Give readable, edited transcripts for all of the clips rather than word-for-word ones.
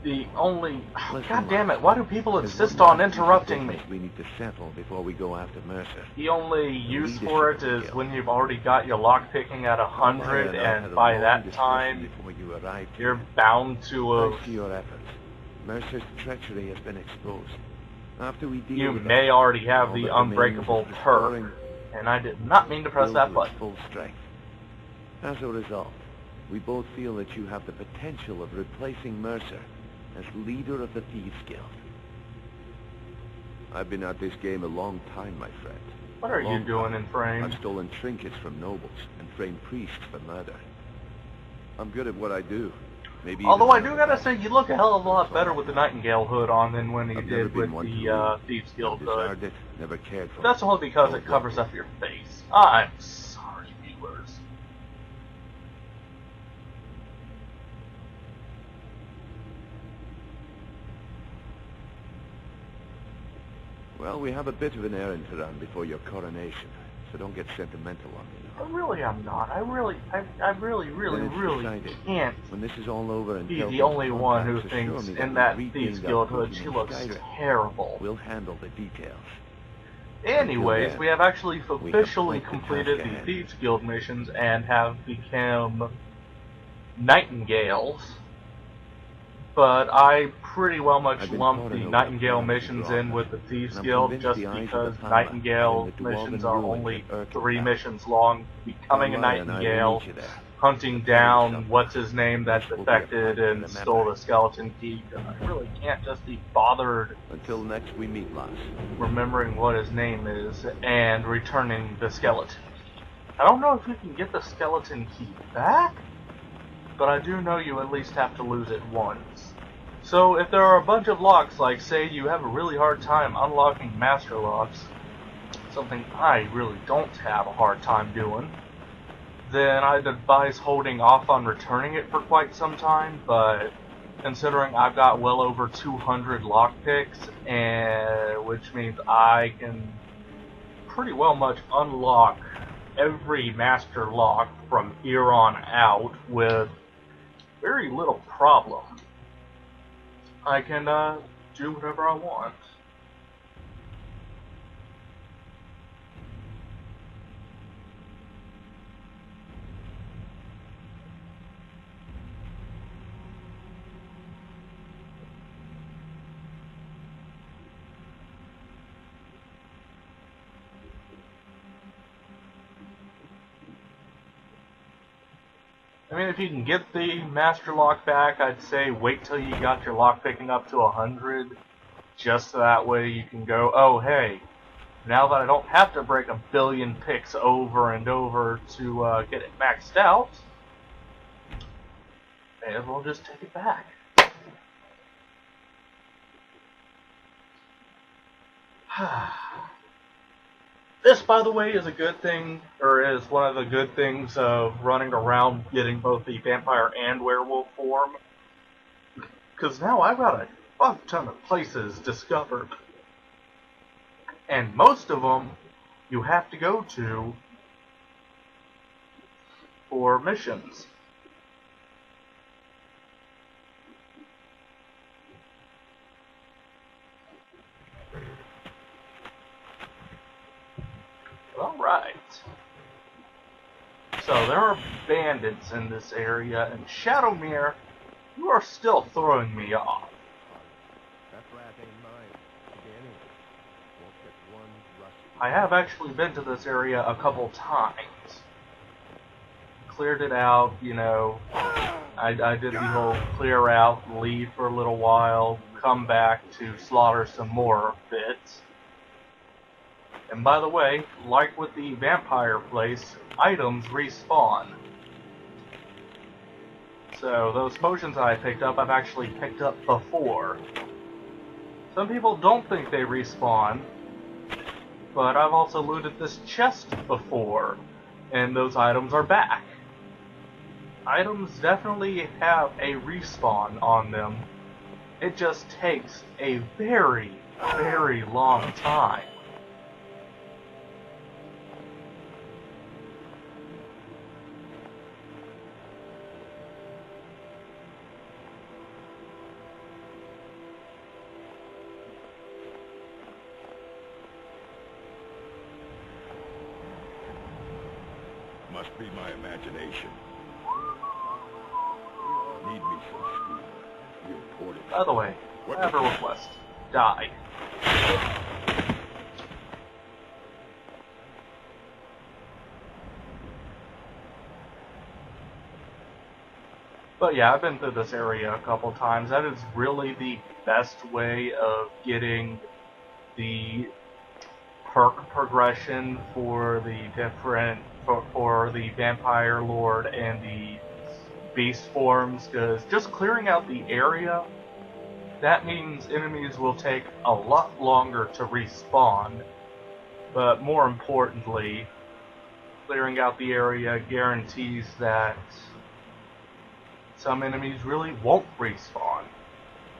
The only... Listen, God damn it, why do people there's insist one on interrupting me? we need to settle before we go after Mercer. The only use leadership for of it the is guild. when you've already got your lockpicking at 100, and by that time, before you arrived you're here. bound to Thanks to your efforts, Mercer's treachery has been exposed. After we deal You with may that, already have all the that remains unbreakable is restoring perk, and I did not mean to press guild that to its button. full strength. As a result, we both feel that you have the potential of replacing Mercer as leader of the Thieves Guild. I've been at this game a long time, my friend. What are you doing in frame? I've stolen trinkets from nobles and framed priests for murder. I'm good at what I do. Maybe Although I do gotta say, you look a hell of a lot better with the Nightingale hood on than when you I've never did been with one to the lose. Thieves Guild Never hood. desired it, never cared for That's it. only because it covers up your face. I'm sorry, viewers. Well, we have a bit of an errand to run before your coronation, so don't get sentimental on me now. I really am not. I really can't When this is all over and be the only one who thinks in that Thieves Guild hood she looks terrible. We'll handle the details. Anyways, then, we have actually we have officially quite the completed task the ahead. Thieves Guild missions and have become Nightingales. But I pretty well much I've been lumped caught the in a Nightingale web missions in with the Thieves and I'm Guild convinced just the eyes of because the power Nightingale and the missions dwarven are ruins only of Urkel 3 Town. missions long. Becoming a Carmilla and I will Nightingale, meet you there. hunting down what's-his-name that This will be a defected fight to and remember. stole the skeleton key. I really can't just be bothered Until next we meet, Lars. remembering what his name is and returning the skeleton. I don't know if you can get the skeleton key back, but I do know you at least have to lose it once. So if there are a bunch of locks, like say you have a really hard time unlocking master locks, something I really don't have a hard time doing, then I'd advise holding off on returning it for quite some time, but considering I've got well over 200 lockpicks, and which means I can pretty well much unlock every master lock from here on out with very little problem. I can do whatever I want. I mean, if you can get the master lock back, I'd say wait till you got your lock picking up to 100, just so that way you can go, oh hey, now that I don't have to break a billion picks over and over to get it maxed out, may as well just take it back. This, by the way, is a good thing, or is one of the good things of running around getting both the vampire and werewolf form. Because now I've got a fuck ton of places discovered. And most of them you have to go to for missions. Alright. So there are bandits in this area, and Shadowmere, you are still throwing me off. I have actually been to this area a couple times. Cleared it out, you know. I did the whole clear out, leave for a little while, come back to slaughter some more bits. And by the way, like with the vampire place, items respawn. So those potions I picked up, I've actually picked up before. Some people don't think they respawn, but I've also looted this chest before, and those items are back. Items definitely have a respawn on them. It just takes a very, very long time. imagination. Need me some school. We imported. By the way, I have a request. Die. But yeah, I've been through this area a couple times. That is really the best way of getting the perk progression for the different for the Vampire Lord and the Beast forms, because just clearing out the area, that means enemies will take a lot longer to respawn, but more importantly, clearing out the area guarantees that some enemies really won't respawn.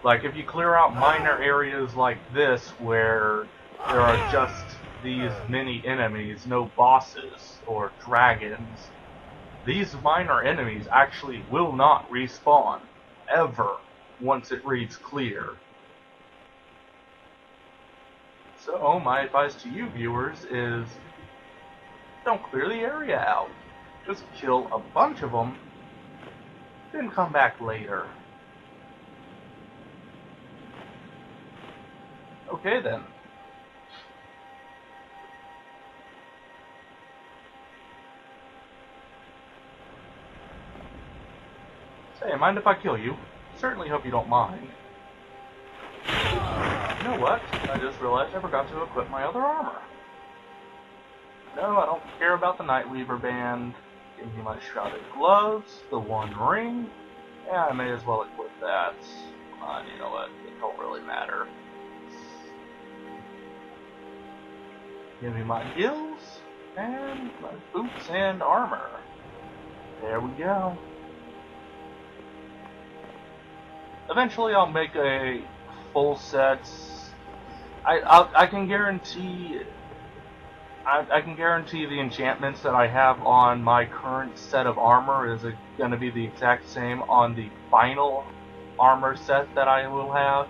Like, if you clear out minor areas like this, where there are just these many enemies, no bosses or dragons, these minor enemies actually will not respawn, ever, once it reads clear. So, my advice to you viewers is, don't clear the area out. Just kill a bunch of them, then come back later. Okay then. Say, mind if I kill you? Certainly hope you don't mind. You know what? I just realized I forgot to equip my other armor. No, I don't care about the Nightweaver band. Give me my shrouded gloves, the one ring. Yeah, I may as well equip that. You know what? It don't really matter. Give me my gills, and my boots and armor. There we go. Eventually I'll make a full set. I can guarantee... I can guarantee the enchantments that I have on my current set of armor is going to be the exact same on the final armor set that I will have.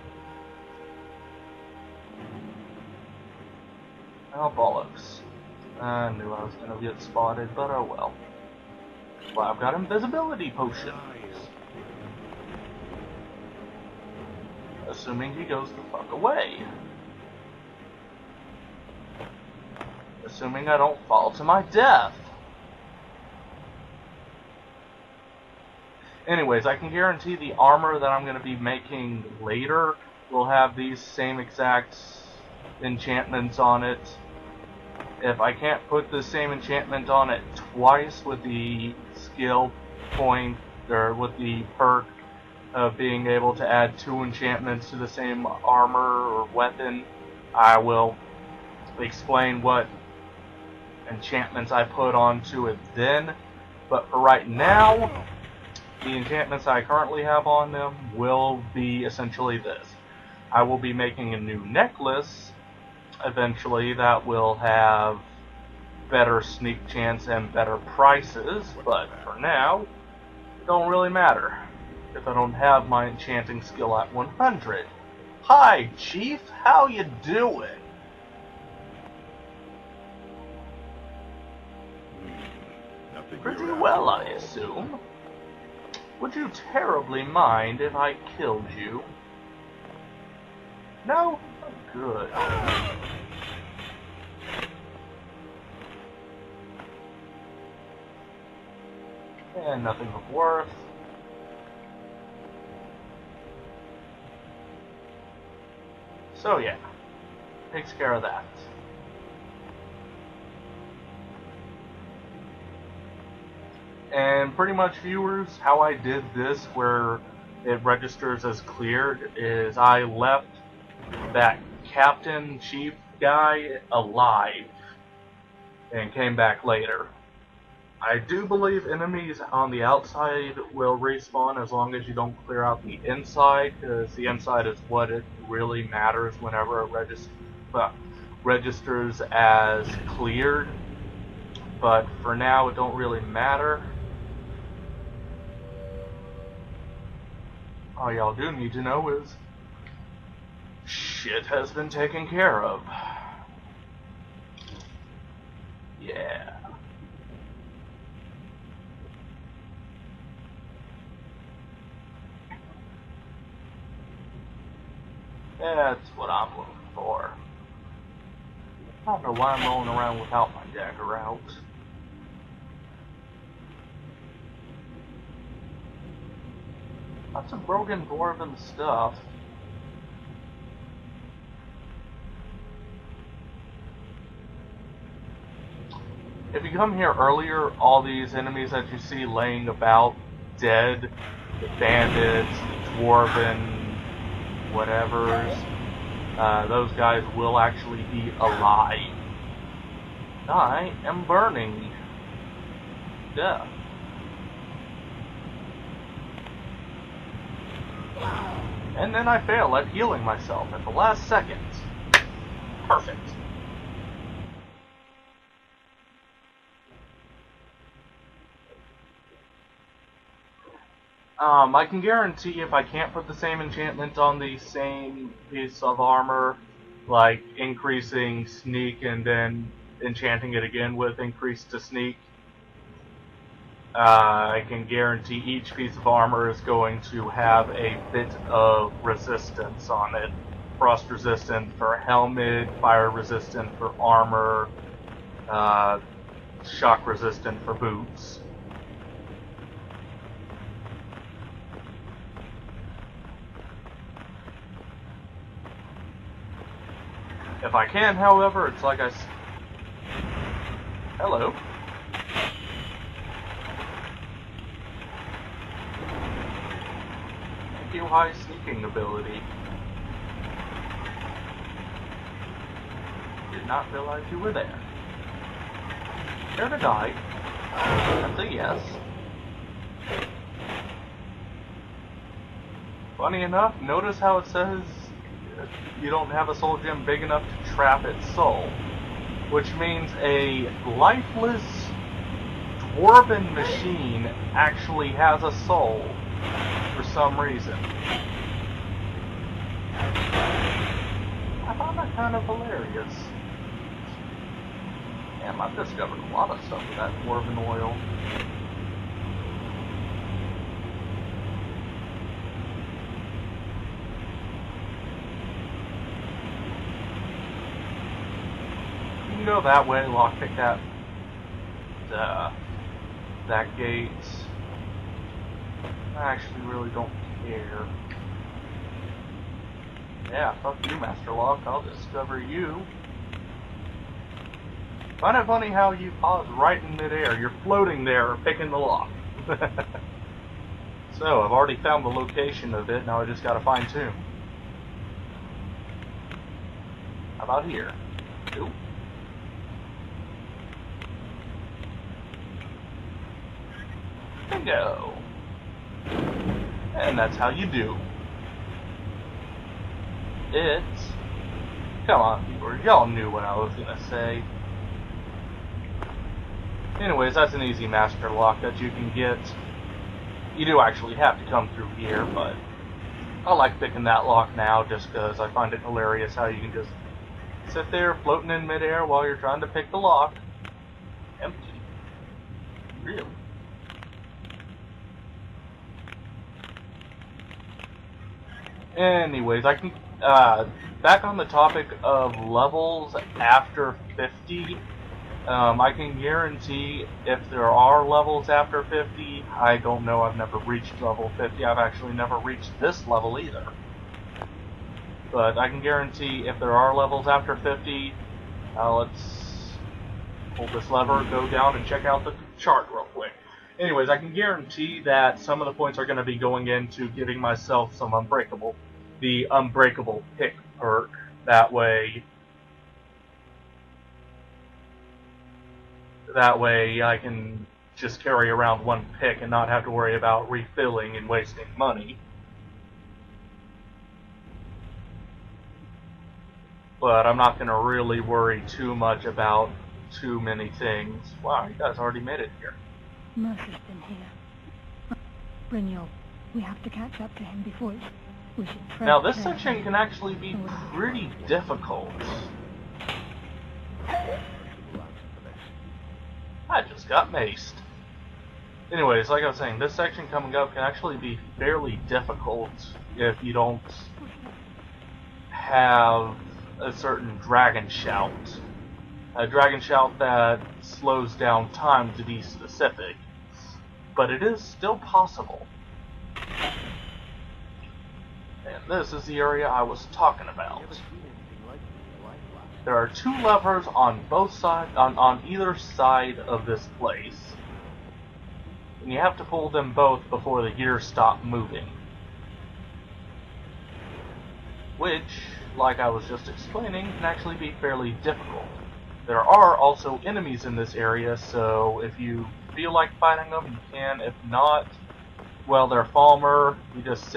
Oh, bollocks. I knew I was going to get spotted, but oh well. Well, I've got invisibility potions. Assuming he goes the fuck away. Assuming I don't fall to my death. Anyways, I can guarantee the armor that I'm going to be making later will have these same exact enchantments on it. If I can't put the same enchantment on it twice with the skill point, or with the perk of being able to add 2 enchantments to the same armor or weapon, I will explain what enchantments I put onto it then. But for right now, the enchantments I currently have on them will be essentially this. I will be making a new necklace eventually that will have better sneak chance and better prices, but for now, it don't really matter if I don't have my enchanting skill at 100. Hi, Chief, how you doing? Pretty well, I assume. Would you terribly mind if I killed you? No? Good. And nothing of worth. So yeah, takes care of that. And pretty much, viewers, how I did this where it registers as cleared is I left that Captain Chief guy alive and came back later. I do believe enemies on the outside will respawn as long as you don't clear out the inside, because the inside is what it really matters whenever it registers as cleared. But for now, it don't really matter. All y'all do need to know is shit has been taken care of. Yeah. That's what I'm looking for. I don't know why I'm rolling around without my dagger out. Lots of broken dwarven stuff. If you come here earlier, all these enemies that you see laying about, dead, the bandits, the dwarven, whatevers, those guys will actually be alive. I am burning. Death. And then I fail at healing myself at the last second. Perfect. I can guarantee if I can't put the same enchantment on the same piece of armor, like increasing sneak and then enchanting it again with increase to sneak, I can guarantee each piece of armor is going to have a bit of resistance on it. Frost resistant for helmet, fire resistant for armor, shock resistant for boots. If I can, however, it's like Hello. Thank you, high sneaking ability. Did not realize you were there. Care to die? That's a yes. Funny enough, notice how it says you don't have a soul gem big enough to trap its soul, which means a lifeless dwarven machine actually has a soul for some reason. I found that kind of hilarious. Damn, I've discovered a lot of stuff with that dwarven oil. Go that way, lockpick that gate. I actually really don't care. Yeah, fuck you, Master Lock. I'll discover you. Find it funny how you pause right in midair. You're floating there, picking the lock. So, I've already found the location of it, now I just gotta fine tune. How about here? Nope. Bingo! And that's how you do. Come on, viewers, y'all knew what I was gonna say. Anyways, that's an easy master lock that you can get. You do actually have to come through here, but I like picking that lock now just because I find it hilarious how you can just sit there floating in midair while you're trying to pick the lock. Empty. Really? Anyways, I can, back on the topic of levels after 50, I can guarantee if there are levels after 50, I don't know, I've never reached level 50, I've actually never reached this level either. But I can guarantee if there are levels after 50, let's pull this lever, go down and check out the chart real quick. Anyways, I can guarantee that some of the points are going to be going into giving myself some the unbreakable pick perk. That way I can just carry around one pick and not have to worry about refilling and wasting money. But I'm not going to really worry too much about too many things. Wow, you guys already made it here. Mercer's been here. Brynjol, we have to catch up to him before we should try. Now this section can actually be pretty difficult. I just got maced. Anyways, like I was saying, this section coming up can actually be fairly difficult if you don't have a certain dragon shout. A dragon shout that slows down time, to be specific. But it is still possible. And this is the area I was talking about. There are 2 levers on both sides, on either side of this place. And you have to pull them both before the gears stop moving. Which, like I was just explaining, can actually be fairly difficult. There are also enemies in this area, so if you feel like fighting them, you can. If not, well, they're Falmer. You just sit